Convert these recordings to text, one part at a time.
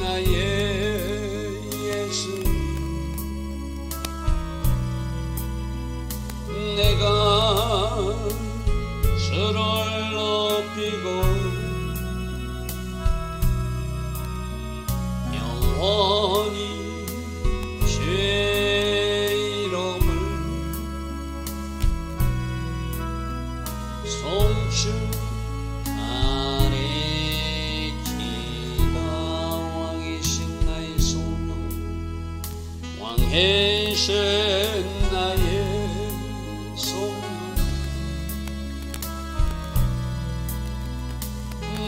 나의 예수, 내가 주를 높이고 영원히 주의 이름을 송축하리이다. 왕이신 나의 소명, 왕이신 나의 소명,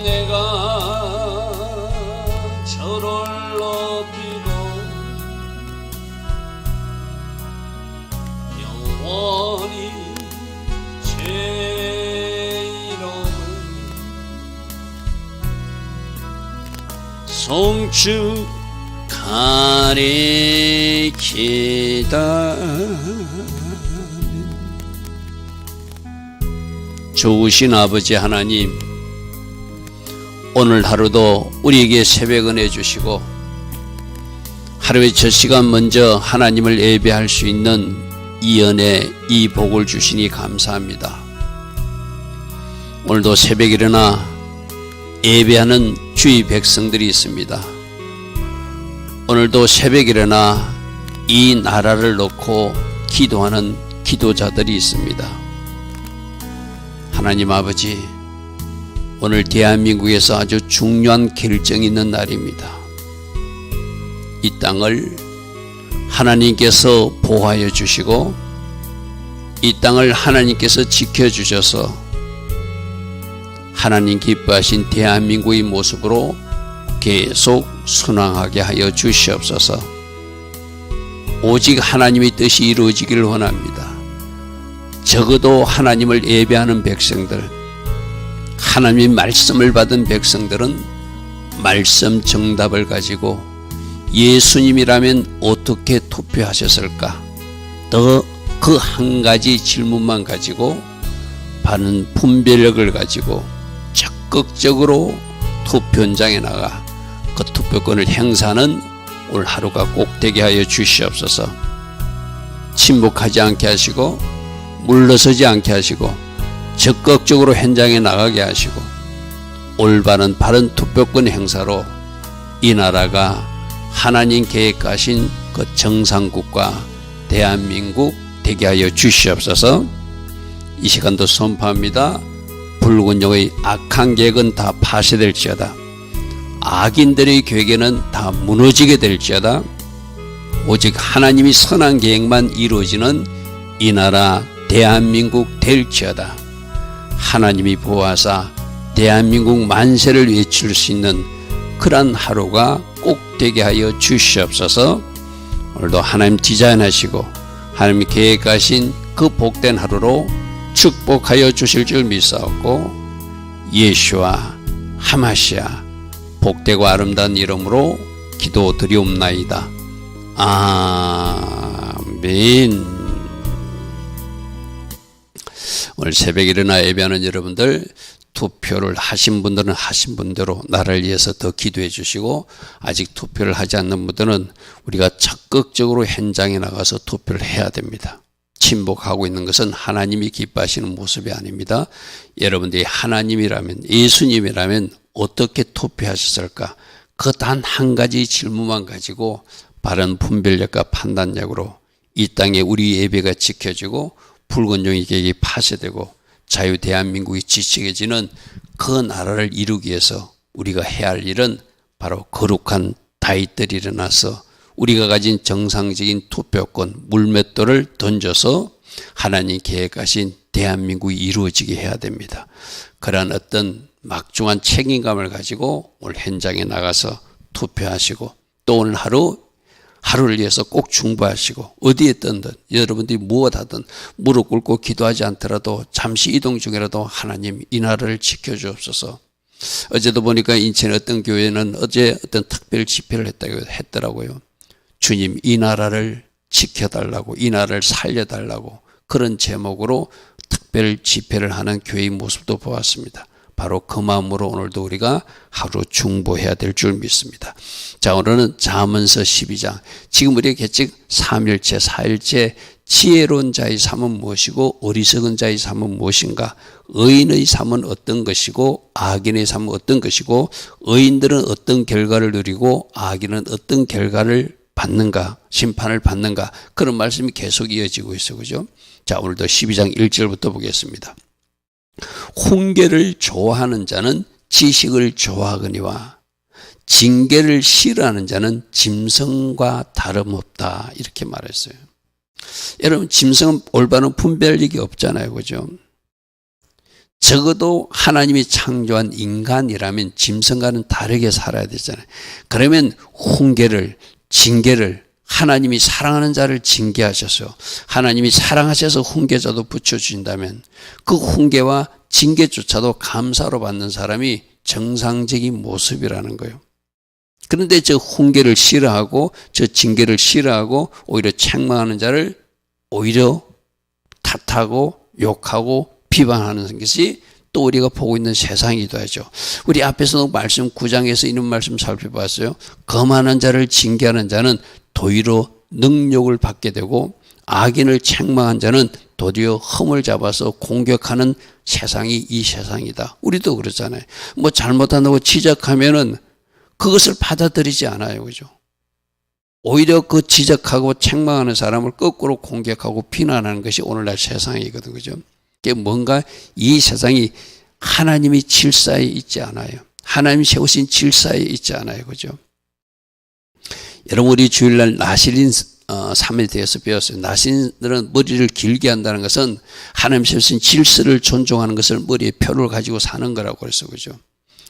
내가 저를 높이고 영원히 제 이름을 송축하리이다. 좋으신 아버지 하나님, 오늘 하루도 우리에게 새벽 은혜 주시고 하루의 첫 시간 먼저 하나님을 예배할 수 있는 이 은혜, 이 복을 주시니 감사합니다. 오늘도 새벽 일어나 예배하는 주의 백성들이 있습니다. 오늘도 새벽 일어나 이 나라를 놓고 기도하는 기도자들이 있습니다. 하나님 아버지, 오늘 대한민국에서 아주 중요한 결정이 있는 날입니다. 이 땅을 하나님께서 보호하여 주시고 이 땅을 하나님께서 지켜주셔서 하나님 기뻐하신 대한민국의 모습으로 계속 순항하게 하여 주시옵소서. 오직 하나님의 뜻이 이루어지기를 원합니다. 적어도 하나님을 예배하는 백성들, 하나님의 말씀을 받은 백성들은 말씀 정답을 가지고 예수님이라면 어떻게 투표하셨을까? 더 그 한 가지 질문만 가지고 바른 분별력을 가지고 적극적으로 투표 현장에 나가 그 투표권을 행사하는 오늘 하루가 꼭 되게 하여 주시옵소서. 침묵하지 않게 하시고 물러서지 않게 하시고 적극적으로 현장에 나가게 하시고 올바른 바른 투표권 행사로 이 나라가 하나님 계획하신 그 정상국가 대한민국 되게 하여 주시옵소서. 이 시간도 선포합니다. 붉은 용의 악한 계획은 다 파쇄될지어다. 악인들의 계획에는 다 무너지게 될지어다. 오직 하나님이 선한 계획만 이루어지는 이 나라 대한민국 될지어다. 하나님이 보호하사 대한민국 만세를 외칠 수 있는 그러한 하루가 꼭 되게 하여 주시옵소서. 오늘도 하나님 디자인하시고 하나님이 계획하신 그 복된 하루로 축복하여 주실 줄 믿사옵고 예수와 하마시아 복되고 아름다운 이름으로 기도드리옵나이다. 아멘. 오늘 새벽에 일어나 예배하는 여러분들, 투표를 하신 분들은 하신 분대로 나라를 위해서 더 기도해 주시고 아직 투표를 하지 않는 분들은 우리가 적극적으로 현장에 나가서 투표를 해야 됩니다. 침묵하고 있는 것은 하나님이 기뻐하시는 모습이 아닙니다. 여러분들이 하나님이라면, 예수님이라면 어떻게 투표하셨을까? 그 단 한 가지 질문만 가지고 바른 분별력과 판단력으로 이 땅에 우리 예배가 지켜지고 붉은 용의 계획이 파쇄되고 자유 대한민국이 지식해지는 그 나라를 이루기 위해서 우리가 해야 할 일은 바로 거룩한 다윗들이 일어나서 우리가 가진 정상적인 투표권 물맷돌을 던져서 하나님 계획하신 대한민국이 이루어지게 해야 됩니다. 그러한 어떤 막중한 책임감을 가지고 오늘 현장에 나가서 투표하시고 또 오늘 하루를 위해서 꼭 중보하시고 어디에 있든 여러분들이 무엇하든 무릎 꿇고 기도하지 않더라도 잠시 이동 중이라도 하나님 이 나라를 지켜주옵소서. 어제도 보니까 인천 어떤 교회는 어제 어떤 특별 집회를 했더라고요. 주님 이 나라를 지켜달라고, 이 나라를 살려달라고 그런 제목으로 특별 집회를 하는 교회의 모습도 보았습니다. 바로 그 마음으로 오늘도 우리가 하루 중보해야 될 줄 믿습니다. 자, 오늘은 잠언서 12장. 지금 우리의 계측 3일째, 4일째 지혜로운 자의 삶은 무엇이고 어리석은 자의 삶은 무엇인가? 의인의 삶은 어떤 것이고 악인의 삶은 어떤 것이고 의인들은 어떤 결과를 누리고 악인은 어떤 결과를 받는가? 심판을 받는가? 그런 말씀이 계속 이어지고 있어요. 그죠? 자, 오늘도 12장 1절부터 보겠습니다. 훈계를 좋아하는 자는 지식을 좋아하거니와 징계를 싫어하는 자는 짐승과 다름없다. 이렇게 말했어요. 여러분, 짐승은 올바른 분별력이 없잖아요. 그죠? 적어도 하나님이 창조한 인간이라면 짐승과는 다르게 살아야 되잖아요. 그러면 훈계를, 징계를, 하나님이 사랑하는 자를 징계하셔서 하나님이 사랑하셔서 훈계자도 붙여주신다면 그 훈계와 징계조차도 감사로 받는 사람이 정상적인 모습이라는 거예요. 그런데 저 훈계를 싫어하고 저 징계를 싫어하고 오히려 책망하는 자를 오히려 탓하고 욕하고 비방하는 것이 또 우리가 보고 있는 세상이기도 하죠. 우리 앞에서도 말씀 9장에서 이런 말씀 살펴봤어요. 거만한 자를 징계하는 자는 도리어 능욕을 받게 되고 악인을 책망한 자는 도리어 흠을 잡아서 공격하는 세상이 이 세상이다. 우리도 그렇잖아요. 뭐 잘못한다고 지적하면은 그것을 받아들이지 않아요. 그죠? 오히려 그 지적하고 책망하는 사람을 거꾸로 공격하고 비난하는 것이 오늘날 세상이거든. 그죠? 그게 뭔가 이 세상이 하나님이 질서에 있지 않아요. 하나님이 세우신 질서에 있지 않아요. 그죠? 여러분, 우리 주일날 나실인 삶에 대해서 배웠어요. 나신들은 머리를 길게 한다는 것은 하나님 세우신 질서를 존중하는 것을 머리에 표를 가지고 사는 거라고 그랬어요. 그죠?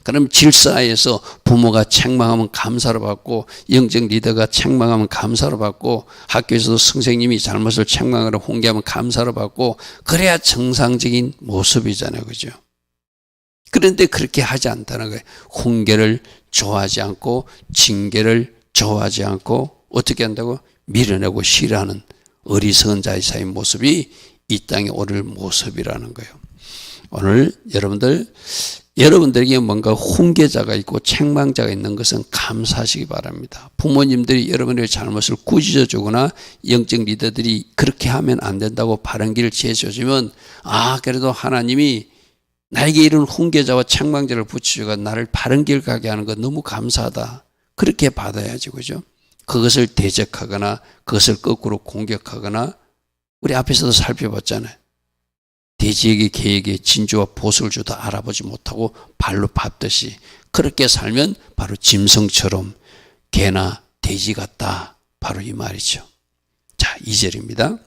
그럼 질서에서 부모가 책망하면 감사를 받고 영적 리더가 책망하면 감사를 받고 학교에서도 선생님이 잘못을 책망하고 훈계하면 감사를 받고 그래야 정상적인 모습이잖아요. 그죠? 그런데 그렇게 하지 않다는 거예요. 훈계를 좋아하지 않고 징계를 좋아하지 않고 어떻게 한다고? 밀어내고 싫어하는 어리석은 자의 사이의 모습이 이 땅에 오를 모습이라는 거예요. 오늘 여러분들에게 뭔가 훈계자가 있고 책망자가 있는 것은 감사하시기 바랍니다. 부모님들이 여러분의 잘못을 꾸짖어 주거나 영적 리더들이 그렇게 하면 안 된다고 바른 길을 제시해주면 그래도 하나님이 나에게 이런 훈계자와 책망자를 붙여주고 나를 바른 길 가게 하는 것 너무 감사하다. 그렇게 받아야지. 그죠? 그것을 대적하거나 그것을 거꾸로 공격하거나 우리 앞에서도 살펴봤잖아요. 돼지에게 개에게 진주와 보석을 줘도 알아보지 못하고 발로 밟듯이 그렇게 살면 바로 짐승처럼 개나 돼지 같다. 바로 이 말이죠. 자, 2절입니다.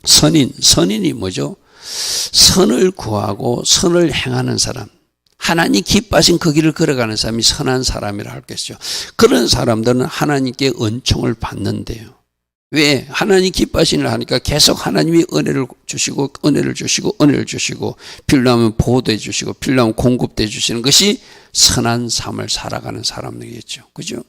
선인이 뭐죠? 선을 구하고 선을 행하는 사람. 하나님 기뻐하신 그 길을 걸어가는 사람이 선한 사람이라 할 것이죠. 그런 사람들은 하나님께 은총을 받는데요. 왜? 하나님 기뻐하시는 일 하니까 계속 하나님이 은혜를 주시고 필요하면 보호해 주시고 필요하면 공급해 주시는 것이 선한 삶을 살아가는 사람들이겠죠. 그죠?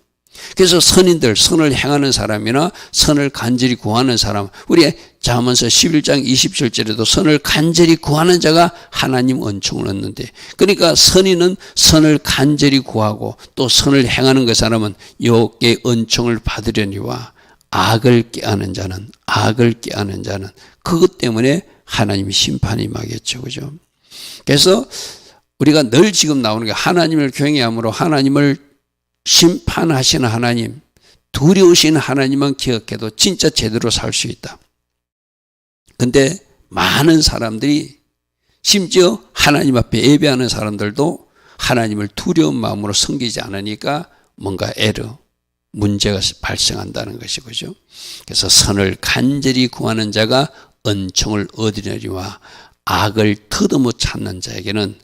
그래서 선인들, 선을 행하는 사람이나 선을 간절히 구하는 사람, 우리 잠언서 11장 27절에도 선을 간절히 구하는 자가 하나님 은총을 얻는데, 그러니까 선인은 선을 간절히 구하고 또 선을 행하는 그 사람은 여호와의 은총을 받으려니와 악을 꾀하는 자는 그것 때문에 하나님이 심판이 임하겠죠. 그죠? 그래서 우리가 늘 지금 나오는 게 하나님을 경외함으로 하나님을 심판하시는 하나님, 두려우신 하나님만 기억해도 진짜 제대로 살 수 있다. 근데 많은 사람들이 심지어 하나님 앞에 예배하는 사람들도 하나님을 두려운 마음으로 섬기지 않으니까 뭔가 문제가 발생한다는 것이죠. 그래서 선을 간절히 구하는 자가 은총을 얻으려니와 악을 더듬어 찾는 자에게는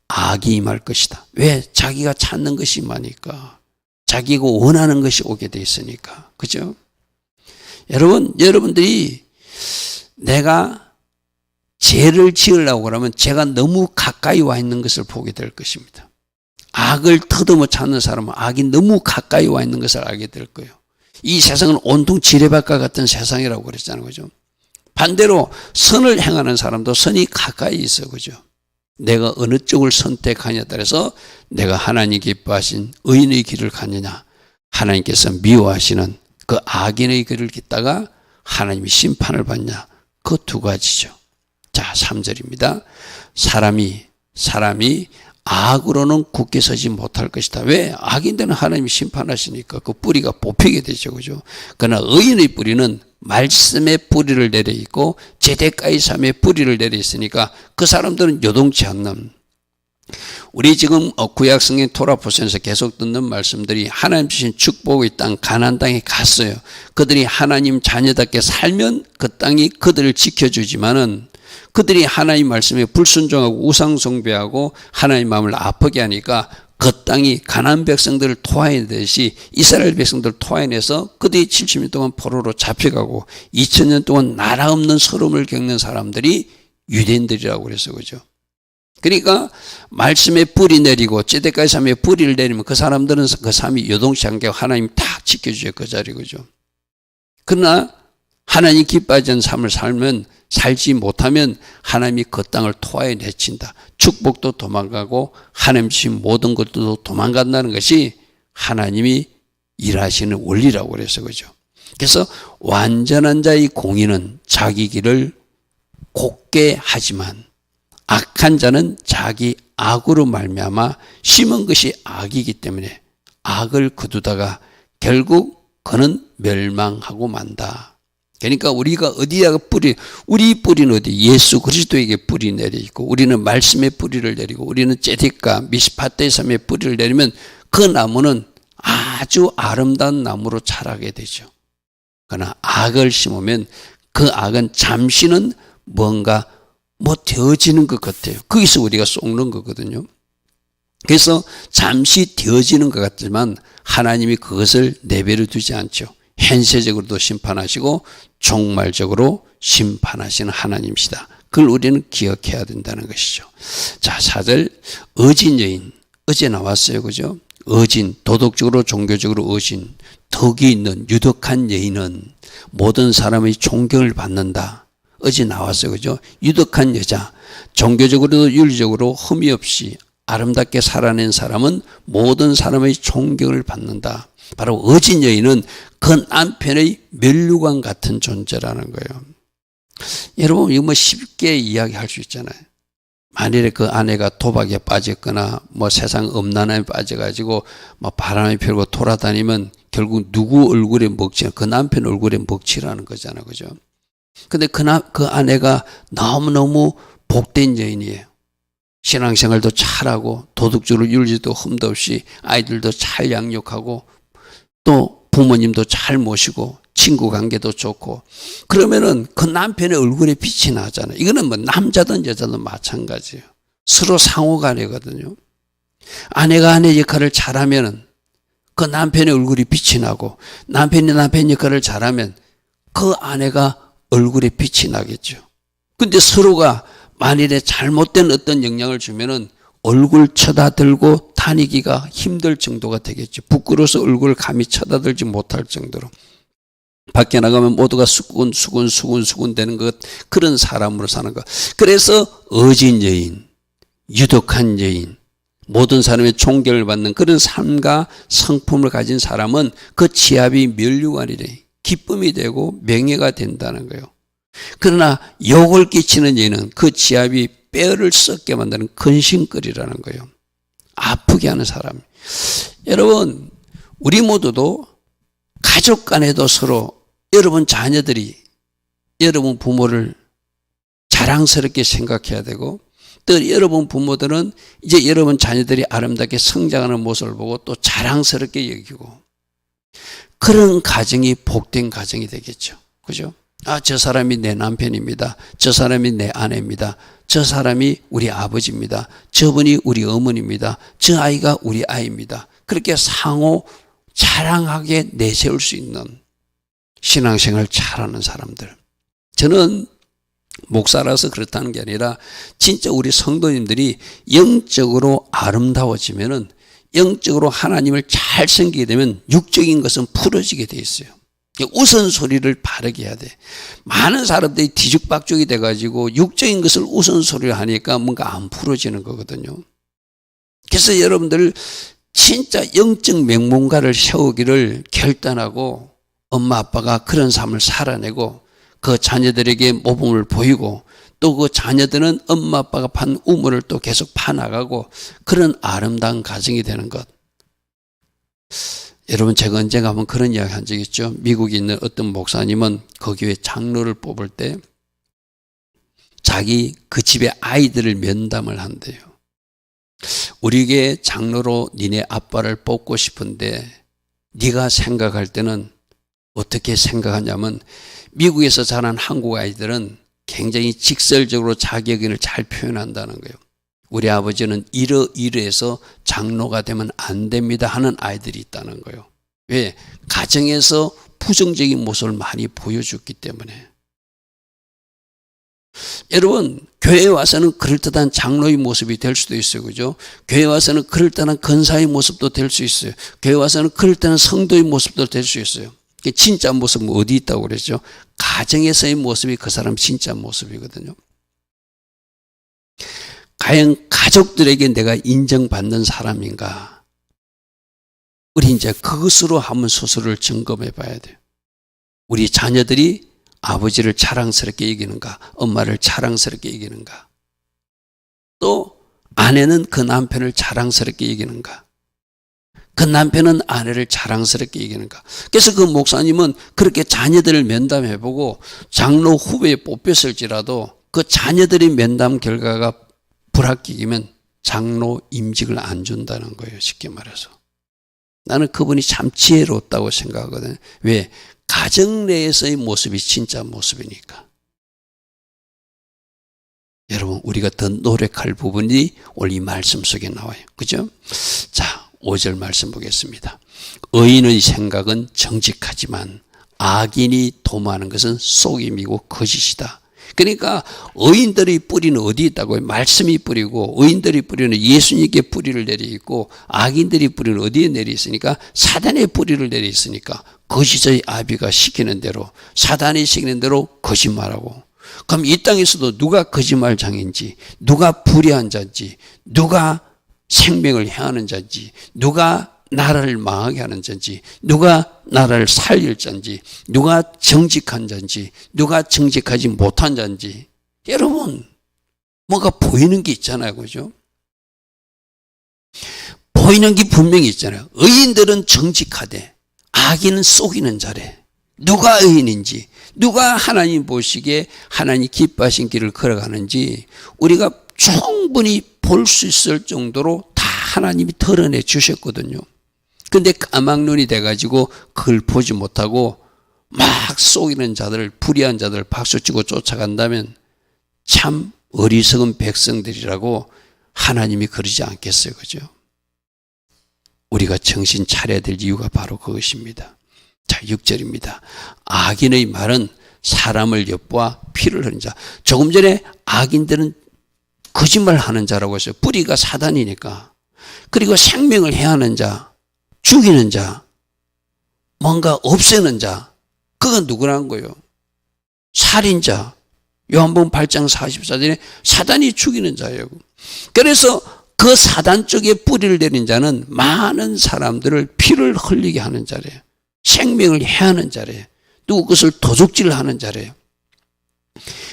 악이 임할 것이다. 왜? 자기가 찾는 것이 많으니까. 자기가 원하는 것이 오게 돼 있으니까. 그죠? 여러분들이 내가 죄를 지으려고 그러면 제가 너무 가까이 와 있는 것을 보게 될 것입니다. 악을 더듬어 찾는 사람은 악이 너무 가까이 와 있는 것을 알게 될 거예요. 이 세상은 온통 지뢰밭과 같은 세상이라고 그랬잖아요. 그죠? 반대로 선을 행하는 사람도 선이 가까이 있어. 그죠? 내가 어느 쪽을 선택하냐에 따라서 내가 하나님 기뻐하신 의인의 길을 가느냐, 하나님께서 미워하시는 그 악인의 길을 걷다가 하나님이 심판을 받냐, 그 두 가지죠. 자, 3절입니다. 사람이 악으로는 굳게 서지 못할 것이다. 왜? 악인들은 하나님이 심판하시니까 그 뿌리가 뽑히게 되죠. 그죠? 그러나 의인의 뿌리는 말씀의 뿌리를 내려 있고 제데까의 삶의 뿌리를 내려 있으니까 그 사람들은 요동치 않는, 우리 지금 구약 성경 토라 보면서 계속 듣는 말씀들이 하나님 주신 축복의 땅 가나안 땅에 갔어요. 그들이 하나님 자녀답게 살면 그 땅이 그들을 지켜주지만은 그들이 하나님 말씀에 불순종하고 우상 숭배하고 하나님 마음을 아프게 하니까 그 땅이 가나안 백성들을 토하내듯이 이스라엘 백성들을 토하내서 그들이 70년 동안 포로로 잡혀가고 2000년 동안 나라 없는 서름을 겪는 사람들이 유대인들이라고 그랬어요. 그죠? 그러니까 말씀에 뿌리 내리고 제데까의 삶에 뿌리를 내리면 그 사람들은 그 삶이 요동치 않게 하나님 다 지켜주실 그 자리. 그죠? 그러나 하나님 기뻐하지 않는 삶을 살지 못하면 하나님이 그 땅을 토하에 내친다. 축복도 도망가고 하나님 주신 모든 것도 도망간다는 것이 하나님이 일하시는 원리라고 그랬어요. 그죠? 그래서 완전한 자의 공의는 자기 길을 곧게 하지만 악한 자는 자기 악으로 말미암아 심은 것이 악이기 때문에 악을 거두다가 결국 그는 멸망하고 만다. 그러니까 우리가 어디다가 우리 뿌리는 어디? 예수 그리스도에게 뿌리 내려 있고 우리는 말씀의 뿌리를 내리고 우리는 제데까 미스파떼의 삶의 뿌리를 내리면 그 나무는 아주 아름다운 나무로 자라게 되죠. 그러나 악을 심으면 그 악은 잠시는 뭔가 되어지는 것 같아요. 거기서 우리가 쏟는 거거든요. 그래서 잠시 되어지는 것 같지만 하나님이 그것을 내버려 두지 않죠. 현세적으로도 심판하시고 종말적으로 심판하시는 하나님이시다. 그걸 우리는 기억해야 된다는 것이죠. 자, 4절 어진 여인, 어제 나왔어요. 그죠? 어진, 도덕적으로 종교적으로 어진, 덕이 있는 유덕한 여인은 모든 사람의 존경을 받는다. 어제 나왔어요. 그죠? 유덕한 여자, 종교적으로도 윤리적으로 흠이 없이 아름답게 살아낸 사람은 모든 사람의 존경을 받는다. 바로 어진 여인은 그 남편의 면류관 같은 존재라는 거예요. 여러분, 이거 쉽게 이야기할 수 있잖아요. 만일에 그 아내가 도박에 빠졌거나 세상 음란함에 빠져가지고 바람이 피우고 돌아다니면 결국 누구 얼굴에 먹칠, 그 남편 얼굴에 먹칠하는 거잖아요. 그죠? 근데 그 아내가 너무너무 복된 여인이에요. 신앙생활도 잘하고 도덕적으로 윤리도 흠도 없이 아이들도 잘 양육하고 또 부모님도 잘 모시고 친구 관계도 좋고 그러면은 그 남편의 얼굴에 빛이 나잖아요. 이거는 남자든 여자든 마찬가지예요. 서로 상호간이거든요. 아내가 아내 역할을 잘하면은 그 남편의 얼굴이 빛이 나고 남편이 남편 역할을 잘하면 그 아내가 얼굴에 빛이 나겠죠. 근데 서로가 만일에 잘못된 어떤 영향을 주면은 얼굴 쳐다들고 다니기가 힘들 정도가 되겠죠. 부끄러워서 얼굴을 감히 쳐다들지 못할 정도로. 밖에 나가면 모두가 수군 되는 것, 그런 사람으로 사는 것. 그래서 어진 여인, 유독한 여인, 모든 사람의 존경을 받는 그런 삶과 성품을 가진 사람은 그 지압이 면류관이래. 기쁨이 되고 명예가 된다는 거예요. 그러나 욕을 끼치는 여인은 그 지압이 뼈를 썩게 만드는 근심거리라는 거예요. 아프게 하는 사람. 여러분, 우리 모두도 가족 간에도 서로 여러분 자녀들이 여러분 부모를 자랑스럽게 생각해야 되고 또 여러분 부모들은 이제 여러분 자녀들이 아름답게 성장하는 모습을 보고 또 자랑스럽게 여기고 그런 가정이 복된 가정이 되겠죠. 그죠? 저 사람이 내 남편입니다. 저 사람이 내 아내입니다. 저 사람이 우리 아버지입니다. 저분이 우리 어머니입니다. 저 아이가 우리 아이입니다. 그렇게 상호 자랑하게 내세울 수 있는 신앙생활 잘하는 사람들. 저는 목사라서 그렇다는 게 아니라 진짜 우리 성도님들이 영적으로 아름다워지면은 영적으로 하나님을 잘 섬기게 되면 육적인 것은 풀어지게 돼 있어요. 우선소리를 바르게 해야 돼. 많은 사람들이 뒤죽박죽이 돼가지고 육적인 것을 우선소리를 하니까 뭔가 안 풀어지는 거거든요. 그래서 여러분들 진짜 영적 명문가를 세우기를 결단하고 엄마 아빠가 그런 삶을 살아내고 그 자녀들에게 모범을 보이고 또 그 자녀들은 엄마 아빠가 판 우물을 또 계속 파나가고 그런 아름다운 가정이 되는 것. 여러분 제가 언젠가 한번 그런 이야기 한 적이 있죠. 미국에 있는 어떤 목사님은 그 교회 장로를 뽑을 때 자기 그 집의 아이들을 면담을 한대요. 우리 교회 장로로 니네 아빠를 뽑고 싶은데 네가 생각할 때는 어떻게 생각하냐면 미국에서 자란 한국 아이들은 굉장히 직설적으로 자기 의견을 잘 표현한다는 거예요. 우리 아버지는 이러해서 장로가 되면 안 됩니다 하는 아이들이 있다는 거예요. 왜? 가정에서 부정적인 모습을 많이 보여줬기 때문에. 여러분 교회에 와서는 그럴듯한 장로의 모습이 될 수도 있어요. 그죠? 교회에 와서는 그럴듯한 권사의 모습도 될 수 있어요. 교회에 와서는 그럴듯한 성도의 모습도 될 수 있어요. 진짜 모습은 어디 있다고 그랬죠? 가정에서의 모습이 그 사람 진짜 모습이거든요. 과연 가족들에게 내가 인정받는 사람인가? 우리 이제 그것으로 한번 스스로를 점검해 봐야 돼요. 우리 자녀들이 아버지를 자랑스럽게 여기는가? 엄마를 자랑스럽게 여기는가? 또 아내는 그 남편을 자랑스럽게 여기는가? 그 남편은 아내를 자랑스럽게 여기는가? 그래서 그 목사님은 그렇게 자녀들을 면담해보고 장로 후배에 뽑혔을지라도 그 자녀들의 면담 결과가 불합격이면 장로 임직을 안 준다는 거예요. 쉽게 말해서. 나는 그분이 참 지혜롭다고 생각하거든요. 왜? 가정 내에서의 모습이 진짜 모습이니까. 여러분 우리가 더 노력할 부분이 오늘 이 말씀 속에 나와요. 그죠? 자 5절 말씀 보겠습니다. 의인의 생각은 정직하지만 악인이 도모하는 것은 속임이고 거짓이다. 그러니까 의인들의 뿌리는 어디 있다고요? 말씀이 뿌리고 의인들의 뿌리는 예수님께 뿌리를 내려 있고 악인들의 뿌리는 어디에 내려 있으니까 사단의 뿌리를 내려 있으니까 거짓의 아비가 시키는 대로 사단이 시키는 대로 거짓말하고 그럼 이 땅에서도 누가 거짓말장인지 누가 불의한 자인지 누가 생명을 해하는 자인지 누가 나라를 망하게 하는 자인지 누가 나라를 살릴 자인지 누가 정직한 자인지 누가 정직하지 못한 자인지 여러분 뭐가 보이는 게 있잖아요. 그죠? 보이는 게 분명히 있잖아요. 의인들은 정직하되 악인은 속이는 자래. 누가 의인인지 누가 하나님 보시기에 하나님 기뻐하신 길을 걸어가는지 우리가 충분히 볼 수 있을 정도로 다 하나님이 드러내 주셨거든요. 근데 까막눈이 돼가지고 그걸 보지 못하고 막 속이는 자들, 불의한 자들 박수치고 쫓아간다면 참 어리석은 백성들이라고 하나님이 그러지 않겠어요. 그죠? 우리가 정신 차려야 될 이유가 바로 그것입니다. 자, 6절입니다. 악인의 말은 사람을 엿보아 피를 흘린 자. 조금 전에 악인들은 거짓말하는 자라고 했어요. 뿌리가 사단이니까. 그리고 생명을 해하는 자, 죽이는 자, 뭔가 없애는 자, 그건 누구라는 거예요? 살인자. 요한복음 8장 44절에 사단이 죽이는 자예요. 그래서 그 사단 쪽에 뿌리를 내린 자는 많은 사람들을 피를 흘리게 하는 자래요. 생명을 해하는 자래요. 또 그것을 도둑질하는 자래요.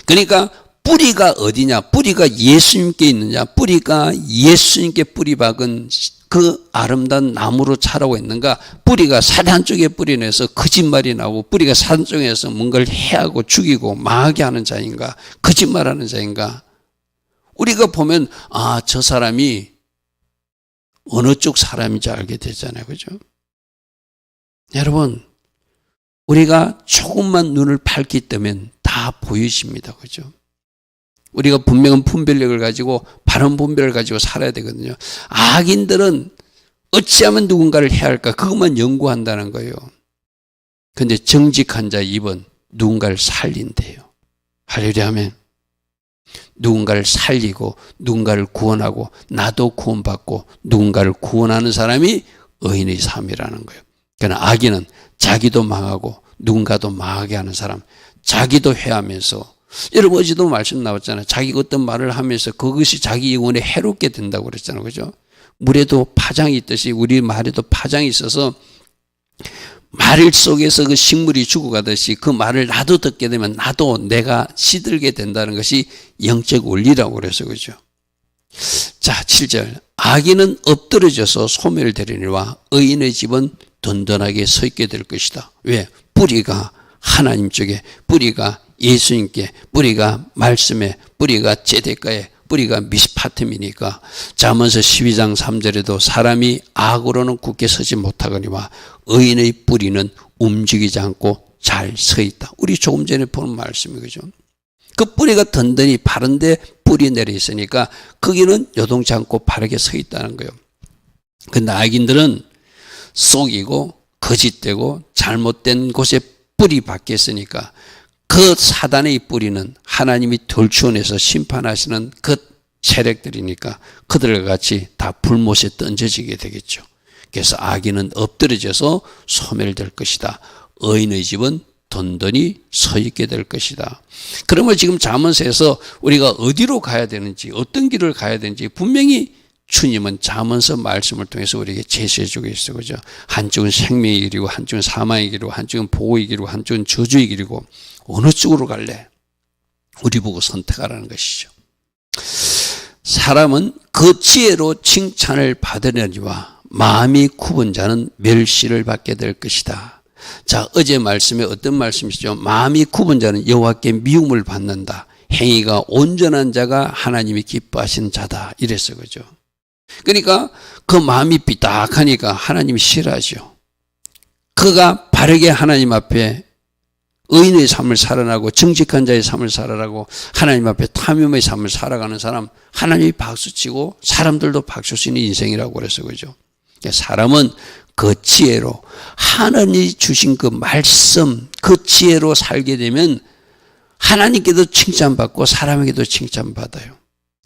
그러니까 뿌리가 어디냐? 뿌리가 예수님께 있느냐? 뿌리가 예수님께 뿌리 박은 그 아름다운 나무로 자라고 있는가? 뿌리가 사단 쪽에 뿌리 내서 거짓말이 나오고 뿌리가 사단 쪽에서 뭔가를 해하고 죽이고 망하게 하는 자인가? 거짓말하는 자인가? 우리가 보면 아, 저 사람이 어느 쪽 사람인지 알게 되잖아요. 그죠? 여러분, 우리가 조금만 눈을 밝히 뜨면 다 보이십니다. 그죠? 우리가 분명한 분별력을 가지고 바른 분별을 가지고 살아야 되거든요. 악인들은 어찌하면 누군가를 해야 할까? 그것만 연구한다는 거예요. 그런데 정직한 자의 입은 누군가를 살린대요. 할렐루야 하면 누군가를 살리고 누군가를 구원하고 나도 구원받고 누군가를 구원하는 사람이 의인의 삶이라는 거예요. 그러나 악인은 자기도 망하고 누군가도 망하게 하는 사람, 자기도 해하면서, 여러분 어제도 말씀 나왔잖아요. 자기가 어떤 말을 하면서 그것이 자기 영혼에 해롭게 된다고 그랬잖아요. 그죠? 물에도 파장이 있듯이 우리 말에도 파장이 있어서 말 속에서 그 식물이 죽어가듯이 그 말을 나도 듣게 되면 나도 내가 시들게 된다는 것이 영적 원리라고 그래서 그죠. 자, 7절. 악인은 엎드러져서 소멸되리니와 의인의 집은 든든하게 서 있게 될 것이다. 왜? 뿌리가 하나님 쪽에, 뿌리가 예수님께, 뿌리가 말씀에, 뿌리가 제대가에, 뿌리가 미스파템이니까. 잠언서 12장 3절에도 사람이 악으로는 굳게 서지 못하거니와 의인의 뿌리는 움직이지 않고 잘 서 있다. 우리 조금 전에 본 말씀이죠. 그 뿌리가 든든히 바른데 뿌리 내려 있으니까 거기는 요동치 않고 바르게 서 있다는 거예요. 근데 악인들은 속이고 거짓되고 잘못된 곳에 뿌리 박혀 있으니까 그 사단의 뿌리는 하나님이 돌추어내서 심판하시는 그 세력들이니까 그들과 같이 다 불못에 던져지게 되겠죠. 그래서 악인은 엎드려져서 소멸될 것이다. 의인의 집은 든든히 서 있게 될 것이다. 그러면 지금 잠언서에서 우리가 어디로 가야 되는지, 어떤 길을 가야 되는지 분명히 주님은 잠언서 말씀을 통해서 우리에게 제시해 주고 있어요. 그죠? 한쪽은 생명의 길이고, 한쪽은 사망의 길이고, 한쪽은 보호의 길이고, 한쪽은 저주의 길이고, 어느 쪽으로 갈래? 우리 보고 선택하라는 것이죠. 사람은 그 지혜로 칭찬을 받으려니와 마음이 굽은 자는 멸시를 받게 될 것이다. 자, 어제 말씀에 어떤 말씀이시죠? 마음이 굽은 자는 여호와께 미움을 받는다. 행위가 온전한 자가 하나님이 기뻐하시는 자다. 이랬어요. 그죠? 그러니까 그 마음이 삐딱하니까 하나님이 싫어하죠. 그가 바르게 하나님 앞에 의인의 삶을 살아나고 정직한 자의 삶을 살아가고 하나님 앞에 탐욕의 삶을 살아가는 사람, 하나님이 박수치고 사람들도 박수치는 인생이라고 그래서 그죠? 사람은 그 지혜로 하나님이 주신 그 말씀, 그 지혜로 살게 되면 하나님께도 칭찬받고 사람에게도 칭찬받아요.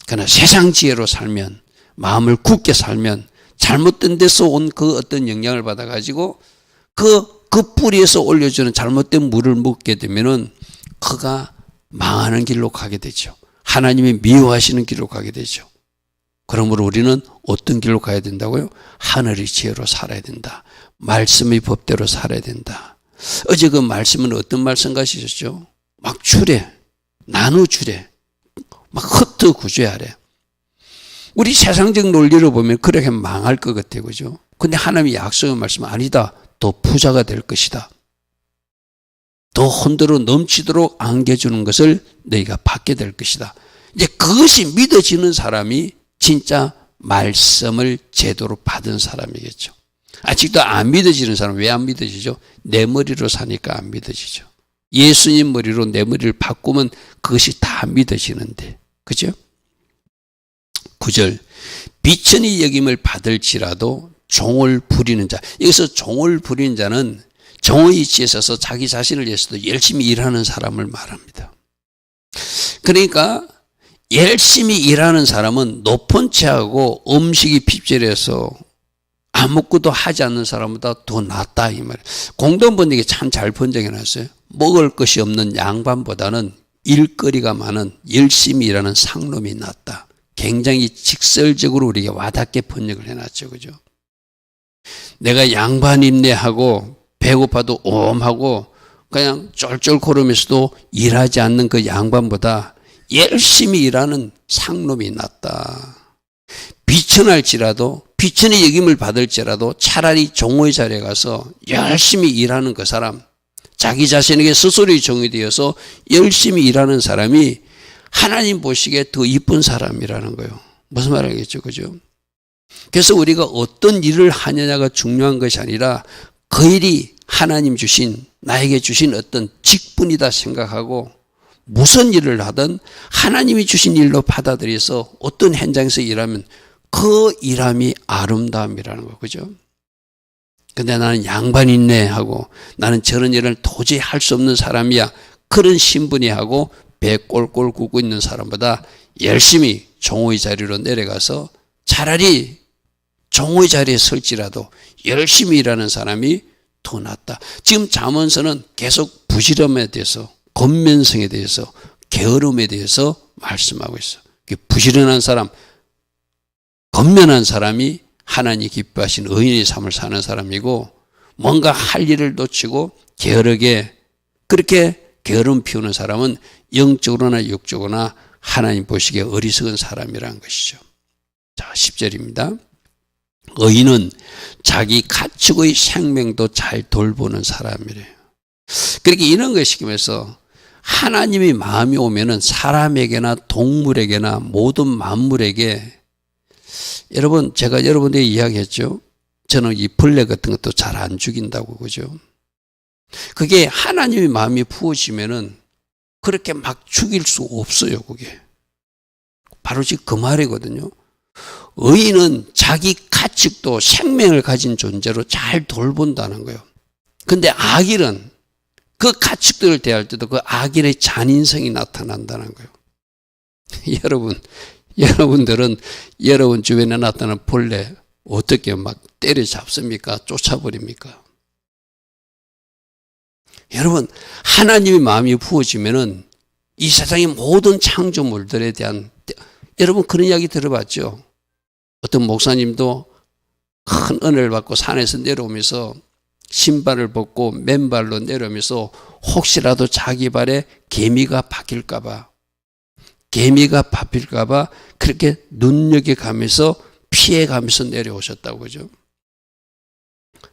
그러나 세상 지혜로 살면, 마음을 굳게 살면 잘못된 데서 온 그 어떤 영향을 받아가지고 그 뿌리에서 올려주는 잘못된 물을 먹게 되면은 그가 망하는 길로 가게 되죠. 하나님이 미워하시는 길로 가게 되죠. 그러므로 우리는 어떤 길로 가야 된다고요? 하늘의 지혜로 살아야 된다. 말씀의 법대로 살아야 된다. 어제 그 말씀은 어떤 말씀 가시셨죠? 막 주래, 나누 주래, 막 흩어 구제하래. 우리 세상적 논리를 보면 그렇게 망할 것 같아요. 그죠? 근데 하나님이 약속의 말씀은 아니다. 더 부자가 될 것이다. 더 흔들어 넘치도록 안겨주는 것을 너희가 받게 될 것이다. 이제 그것이 믿어지는 사람이 진짜 말씀을 제대로 받은 사람이겠죠. 아직도 안 믿어지는 사람은 왜 안 믿어지죠? 내 머리로 사니까 안 믿어지죠. 예수님 머리로 내 머리를 바꾸면 그것이 다 믿어지는데. 그죠? 9절. 비천히 여김을 받을지라도 종을 부리는 자. 여기서 종을 부리는 자는 정의 위치에 있어서 자기 자신을 위해서도 열심히 일하는 사람을 말합니다. 그러니까 열심히 일하는 사람은 높은 채하고 음식이 핍절해서 아무것도 하지 않는 사람보다 더 낫다 이 말이에요. 공동번역에 참 잘 번역해놨어요. 먹을 것이 없는 양반보다는 일거리가 많은 열심히 일하는 상놈이 낫다. 굉장히 직설적으로 우리에게 와닿게 번역을 해놨죠. 그죠? 내가 양반인네 하고 배고파도 오엄하고 그냥 쫄쫄 걸으면서도 일하지 않는 그 양반보다 열심히 일하는 상놈이 낫다. 비천할지라도 비천의 여김을 받을지라도 차라리 종의 자리에 가서 열심히 일하는 그 사람, 자기 자신에게 스스로의 종이 되어서 열심히 일하는 사람이 하나님 보시기에 더 이쁜 사람이라는 거예요. 무슨 말 알겠죠? 그죠? 그래서 우리가 어떤 일을 하느냐가 중요한 것이 아니라 그 일이 하나님 주신, 나에게 주신 어떤 직분이다 생각하고 무슨 일을 하든 하나님이 주신 일로 받아들여서 어떤 현장에서 일하면 그 일함이 아름다움이라는 거, 그죠? 근데 나는 양반이네 하고 나는 저런 일을 도저히 할 수 없는 사람이야. 그런 신분이 하고 배 꼴꼴 굽고 있는 사람보다 열심히 종의 자리로 내려가서 차라리 종의 자리에 설지라도 열심히 일하는 사람이 더 낫다. 지금 잠언서는 계속 부지런함에 대해서, 권면성에 대해서, 게으름에 대해서 말씀하고 있어요. 부지런한 사람, 권면한 사람이 하나님 기뻐하신 의인의 삶을 사는 사람이고, 뭔가 할 일을 놓치고 게으르게 그렇게 게으름 피우는 사람은 영적으로나 육적으로나 하나님 보시기에 어리석은 사람이라는 것이죠. 자, 10절입니다. 의인은 자기 가축의 생명도 잘 돌보는 사람이래요. 그렇게 이런 걸 시키면서 하나님의 마음이 오면은 사람에게나 동물에게나 모든 만물에게, 여러분, 제가 여러분들에게 이야기했죠. 저는 이 벌레 같은 것도 잘 안 죽인다고, 그죠? 그게 하나님의 마음이 부어지면은 그렇게 막 죽일 수 없어요, 그게. 바로 지금 그 말이거든요. 의인은 자기 가축도 생명을 가진 존재로 잘 돌본다는 거예요. 근데 악인은 그 가축들을 대할 때도 그 악인의 잔인성이 나타난다는 거예요. 여러분들은 여러분 주변에 나타나는 벌레 어떻게 막 때려잡습니까? 쫓아버립니까? 여러분, 하나님의 마음이 부어지면은 이 세상의 모든 창조물들에 대한, 여러분 그런 이야기 들어봤죠? 어떤 목사님도 큰 은혜를 받고 산에서 내려오면서 신발을 벗고 맨발로 내려오면서 혹시라도 자기 발에 개미가 박힐까봐 그렇게 눈여겨가면서 피해가면서 내려오셨다고, 그죠?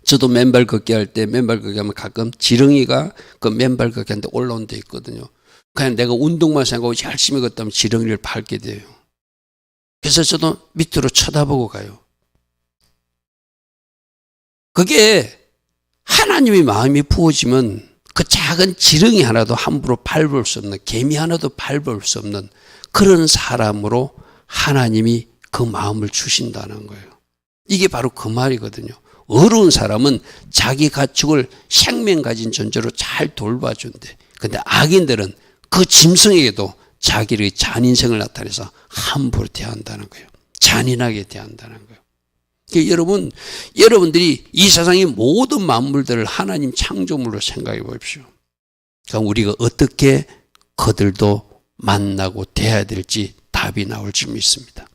저도 맨발 걷기 할 때 맨발 걷기 하면 가끔 지렁이가 그 맨발 걷기 하는데 올라온 데 있거든요. 그냥 내가 운동만 생각하고 열심히 걷다면 지렁이를 밟게 돼요. 그래서 저도 밑으로 쳐다보고 가요. 그게 하나님의 마음이 부어지면 그 작은 지렁이 하나도 함부로 밟을 수 없는, 개미 하나도 밟을 수 없는 그런 사람으로 하나님이 그 마음을 주신다는 거예요. 이게 바로 그 말이거든요. 어려운 사람은 자기 가축을 생명 가진 존재로 잘 돌봐준대. 근데 악인들은 그 짐승에게도 자기의 잔인성을 나타내서 함부로 대한다는 거예요. 잔인하게 대한다는 거예요. 그러니까 여러분들이 이 세상의 모든 만물들을 하나님 창조물로 생각해 보십시오. 그러니까 우리가 어떻게 그들도 만나고 대해야 될지 답이 나올 줄 믿습니다.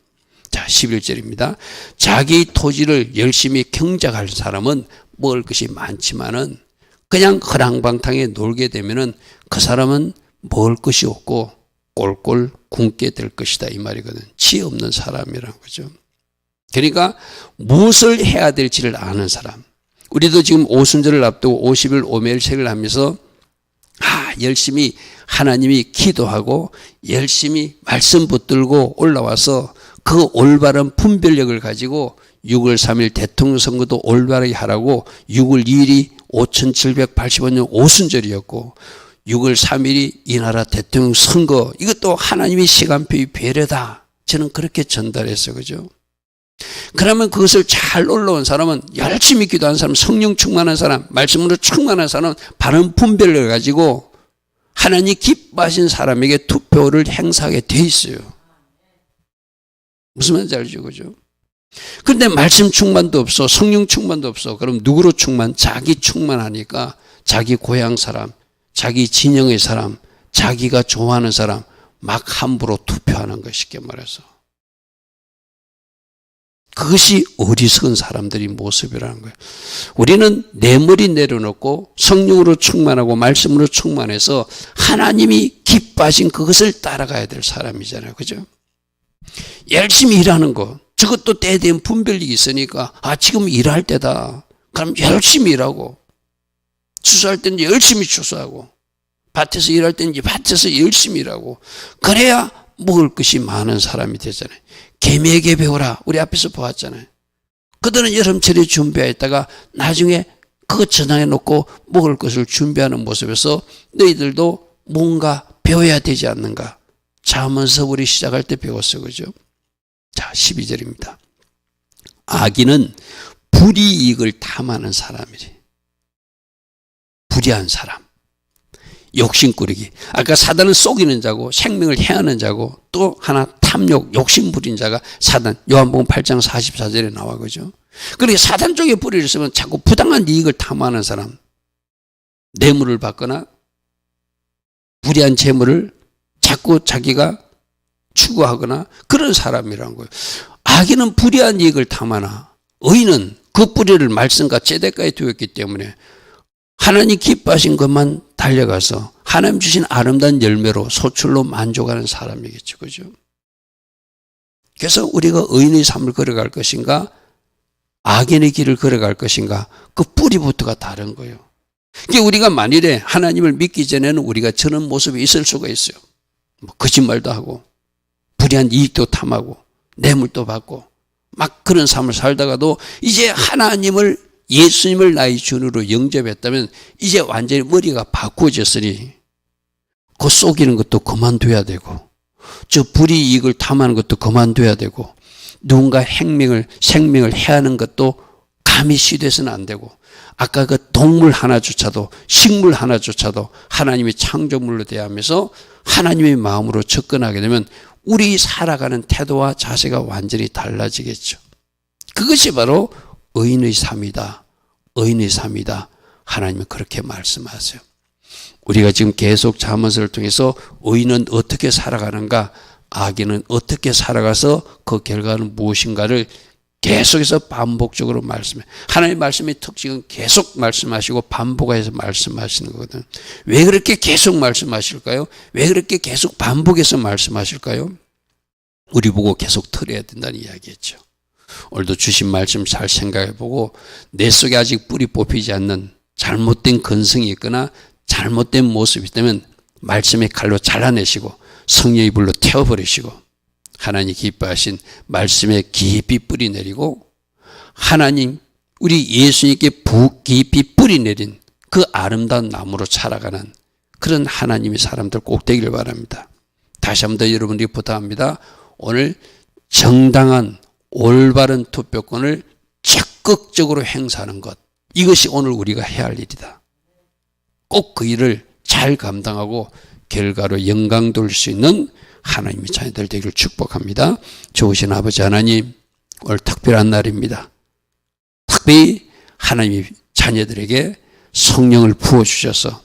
자, 11절입니다. 자기 토지를 열심히 경작할 사람은 먹을 것이 많지만은 그냥 허랑방탕에 놀게 되면은 그 사람은 먹을 것이 없고 꼴꼴 굶게 될 것이다, 이 말이거든. 치 없는 사람이라는 거죠. 그러니까 무엇을 해야 될지를 아는 사람. 우리도 지금 오순절을 앞두고 50일 오멜색을 하면서 열심히 하나님이 기도하고 열심히 말씀 붙들고 올라와서 그 올바른 분별력을 가지고 6월 3일 대통령 선거도 올바르게 하라고 6월 2일이 5785년 오순절이었고 6월 3일이 이 나라 대통령 선거, 이것도 하나님의 시간표의 배려다. 저는 그렇게 전달했어요. 그죠? 그러면 그것을 잘 올라온 사람은, 열심히 기도한 사람, 성령 충만한 사람, 말씀으로 충만한 사람은 바른 분별력을 가지고 하나님 기뻐하신 사람에게 투표를 행사하게 돼 있어요. 무슨 말인지 알죠? 그죠? 그런데 말씀 충만도 없어, 성령 충만도 없어. 그럼 누구로 충만? 자기 충만하니까 자기 고향 사람, 자기 진영의 사람, 자기가 좋아하는 사람 막 함부로 투표하는 거, 쉽게 말해서. 그것이 어리석은 사람들의 모습이라는 거예요. 우리는 내 머리 내려놓고 성령으로 충만하고 말씀으로 충만해서 하나님이 기뻐하신 그것을 따라가야 될 사람이잖아요. 그죠? 열심히 일하는 거, 저것도 때에 대한 분별력이 있으니까 지금 일할 때다. 그럼 열심히 일하고, 추수할 때는 열심히 추수하고, 밭에서 일할 때는 밭에서 열심히 일하고, 그래야 먹을 것이 많은 사람이 되잖아요. 개미에게 배우라. 우리 앞에서 보았잖아요. 그들은 여름철에 준비했다가 나중에 그거 저장해 놓고 먹을 것을 준비하는 모습에서 너희들도 뭔가 배워야 되지 않는가. 잠언서 우리 시작할 때 배웠어요. 그죠? 자, 12절입니다. 악인은 불이익을 탐하는 사람이래. 불의한 사람. 욕심꾸리기. 아까 사단은 속이는 자고 생명을 해하는 자고 또 하나 탐욕, 욕심 부린 자가 사단. 요한복음 8장 44절에 나와 그죠. 그러니까 사단 쪽에 뿌리를 쓰면 자꾸 부당한 이익을 탐하는 사람, 뇌물을 받거나 불의한 재물을 자꾸 자기가 추구하거나 그런 사람이라는 거예요. 악인은 불의한 이익을 탐하나 의인은 그 뿌리를 말씀과 제대까지 두었기 때문에 하나님 기뻐하신 것만 달려가서 하나님 주신 아름다운 열매로 소출로 만족하는 사람이겠죠. 그죠? 그래서 우리가 의인의 삶을 걸어갈 것인가 악인의 길을 걸어갈 것인가 그 뿌리부터가 다른 거예요. 그러니까 우리가 만일에 하나님을 믿기 전에는 우리가 저런 모습이 있을 수가 있어요. 뭐 거짓말도 하고 불의한 이익도 탐하고 뇌물도 받고 막 그런 삶을 살다가도 이제 하나님을 예수님을 나의 주으로 영접했다면 이제 완전히 머리가 바꾸어졌으니 그 속이는 것도 그만둬야 되고 저 불이익을 탐하는 것도 그만둬야 되고 누군가 생명을 해하는 것도 감히 시도해서는 안 되고 아까 그 동물 하나조차도 식물 하나조차도 하나님의 창조물로 대하면서 하나님의 마음으로 접근하게 되면 우리 살아가는 태도와 자세가 완전히 달라지겠죠. 그것이 바로 의인의 삶이다. 의인의 삶이다. 하나님은 그렇게 말씀하세요. 우리가 지금 계속 잠언서를 통해서 의인은 어떻게 살아가는가, 악인은 어떻게 살아가서 그 결과는 무엇인가를 계속해서 반복적으로 말씀해. 하나님의 말씀의 특징은 계속 말씀하시고 반복해서 말씀하시는 거거든. 왜 그렇게 계속 말씀하실까요? 왜 그렇게 계속 반복해서 말씀하실까요? 우리 보고 계속 들어야 된다는 이야기였죠. 오늘도 주신 말씀 잘 생각해보고 내 속에 아직 뿌리 뽑히지 않는 잘못된 근성이 있거나 잘못된 모습이 있다면 말씀의 칼로 잘라내시고 성령의 불로 태워버리시고 하나님 기뻐하신 말씀에 깊이 뿌리 내리고 하나님 우리 예수님께 깊이 뿌리 내린 그 아름다운 나무로 자라가는 그런 하나님의 사람들 꼭 되기를 바랍니다. 다시 한 번 더 여러분들이 부탁합니다. 오늘 정당한 올바른 투표권을 적극적으로 행사하는 것, 이것이 오늘 우리가 해야 할 일이다. 꼭 그 일을 잘 감당하고 결과로 영광 돌릴 수 있는 하나님의 자녀들 되기를 축복합니다. 좋으신 아버지 하나님, 오늘 특별한 날입니다. 특별히 하나님의 자녀들에게 성령을 부어주셔서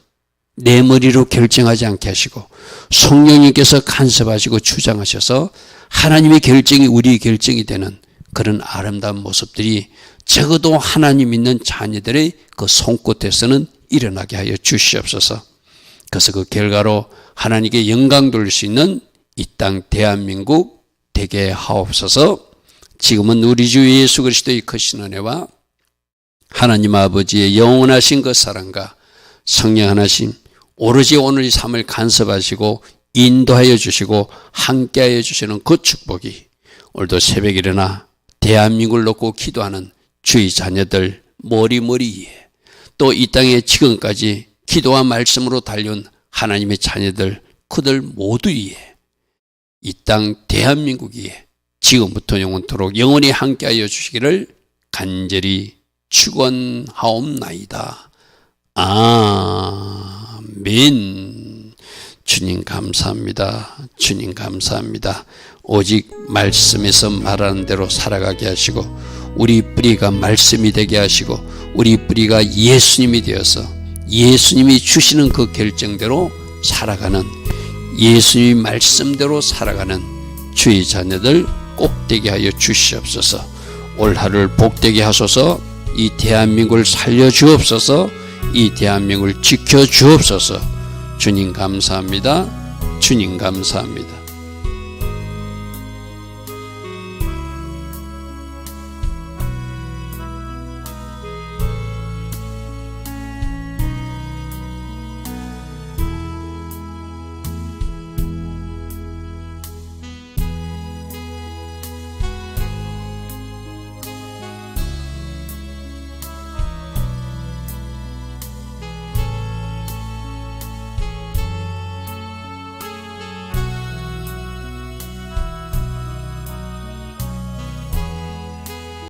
내 머리로 결정하지 않게 하시고 성령님께서 간섭하시고 주장하셔서 하나님의 결정이 우리의 결정이 되는 그런 아름다운 모습들이 적어도 하나님 믿는 자녀들의 그 손끝에서는 일어나게 하여 주시옵소서. 그래서 그 결과로 하나님께 영광 돌릴 수 있는 이 땅 대한민국 되게 하옵소서. 지금은 우리 주 예수 그리스도의 크신 은혜와 하나님 아버지의 영원하신 그 사랑과 성령 하나심 오로지 오늘 이 삶을 간섭하시고 인도하여 주시고 함께하여 주시는 그 축복이 오늘도 새벽에 일어나 대한민국을 놓고 기도하는 주의 자녀들 머리머리에 또 이 땅에 지금까지 기도와 말씀으로 달려온 하나님의 자녀들 그들 모두 위에 이 땅 대한민국 위에 지금부터 영원토록 영원히 함께하여 주시기를 간절히 축원하옵나이다. 아멘. 주님 감사합니다. 주님 감사합니다. 오직 말씀에서 말하는 대로 살아가게 하시고 우리 뿌리가 말씀이 되게 하시고 우리 뿌리가 예수님이 되어서 예수님이 주시는 그 결정대로 살아가는 예수님의 말씀대로 살아가는 주의 자녀들 꼭 되게 하여 주시옵소서. 올 하루를 복되게 하소서. 이 대한민국을 살려주옵소서. 이 대한민국을 지켜주옵소서. 주님 감사합니다. 주님 감사합니다.